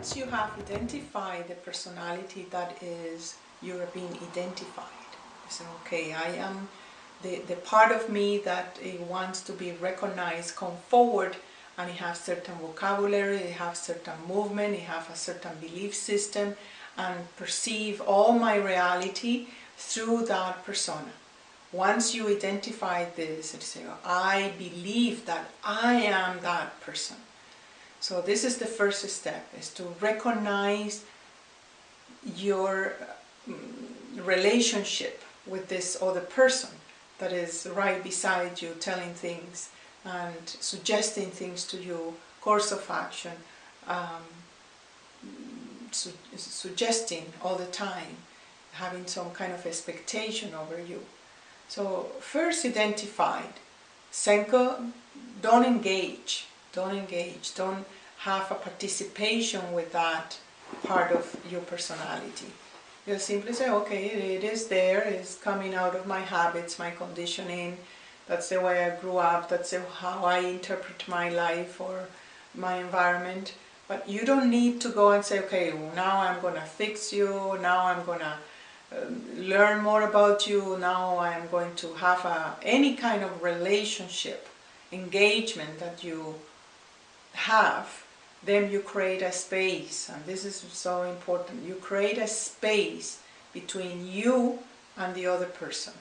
once you have identified the personality that is you're being identified, you say, okay, I am the part of me that wants to be recognized, come forward, and it has certain vocabulary, it has certain movement, it has a certain belief system, and perceive all my reality through that persona. Once you identify this, you say, I believe that I am that person. So this is the first step, is to recognize your relationship with this other person that is right beside you, telling things and suggesting things to you, course of action, suggesting all the time, having some kind of expectation over you. So first identified. Second, don't engage, don't have a participation with that part of your personality. Just simply say, okay, it is there, it's coming out of my habits, my conditioning, that's the way I grew up, that's how I interpret my life or my environment. But you don't need to go and say, okay, well, now I'm going to fix you, now I'm going to learn more about you, now I'm going to have any kind of relationship, engagement that you have. Then you create a space, and this is so important. You create a space between you and the other person,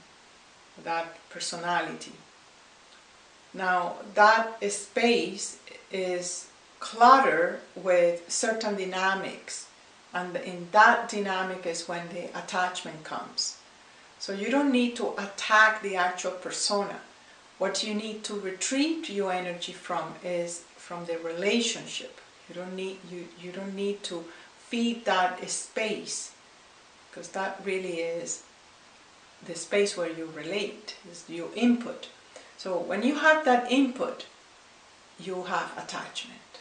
that personality. Now, that space is cluttered with certain dynamics, and in that dynamic is when the attachment comes. So you don't need to attack the actual persona. What you need to retrieve your energy from is from the relationship. You don't need to feed that space, because that really is the space where you relate, is your input. So when you have that input, you have attachment.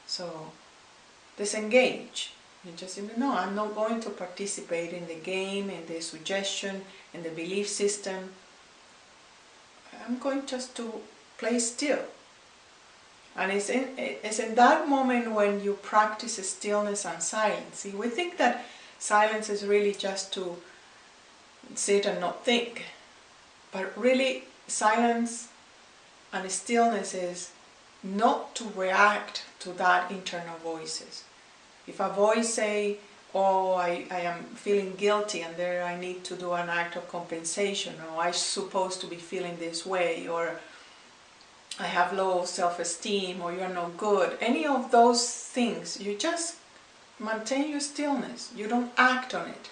So disengage. You just say, no, I'm not going to participate in the game, in the suggestion, in the belief system. I'm going just to play still. And it's in that moment when you practice stillness and silence. See, we think that silence is really just to sit and not think. But really, silence and stillness is not to react to that internal voices. If a voice say, oh, I am feeling guilty and there I need to do an act of compensation, or I'm supposed to be feeling this way, or I have low self-esteem, or you're no good, any of those things, you just maintain your stillness. You don't act on it.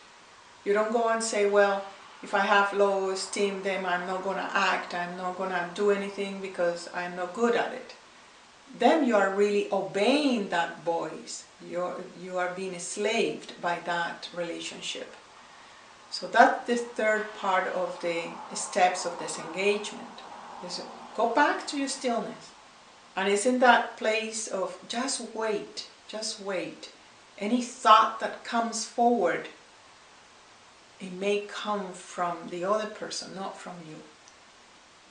You don't go and say, well, if I have low esteem, then I'm not going to act, I'm not going to do anything because I'm not good at it. Then you are really obeying that voice. You are being enslaved by that relationship. So that's the third part of the steps of disengagement. Is go back to your stillness. And it's in that place of just wait, just wait. Any thought that comes forward, it may come from the other person, not from you.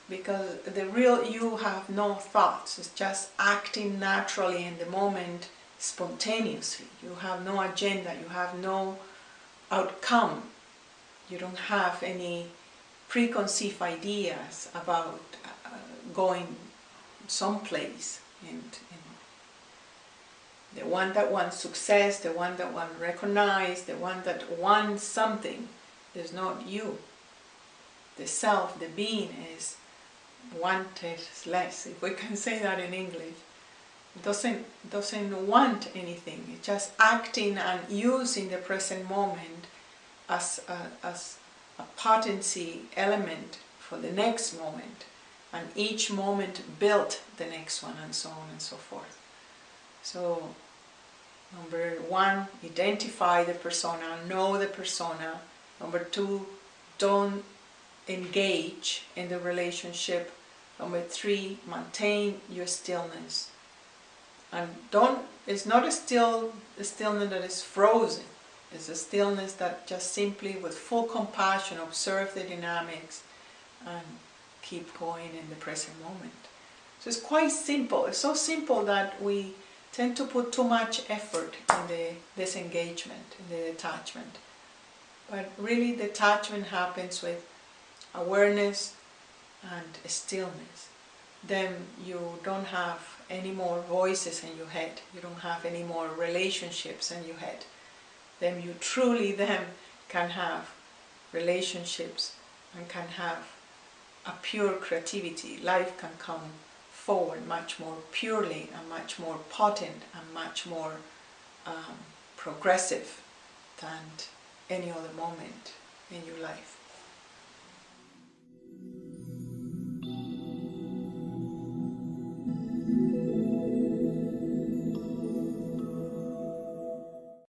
Because the real you have no thoughts. It's just acting naturally in the moment, spontaneously. You have no agenda, you have no outcome. You don't have any preconceived ideas about going someplace. And the one that wants success, the one that wants recognized, the one that wants something is not you. The self, the being is wanted less, if we can say that in English. It doesn't want anything. It's just acting and using the present moment as a potency element for the next moment, and each moment built the next one, and so on and so forth. So number one, identify the persona, know the persona. Number two, don't engage in the relationship. Number three, maintain your stillness. And it's not a stillness that is frozen. It's a stillness that just simply with full compassion observe the dynamics and keep going in the present moment. So it's quite simple. It's so simple that we tend to put too much effort in the disengagement, in the detachment. But really detachment happens with awareness and stillness. Then you don't have any more voices in your head, you don't have any more relationships in your head. Then you truly then can have relationships and can have a pure creativity. Life can come forward much more purely and much more potent and much more progressive than any other moment in your life.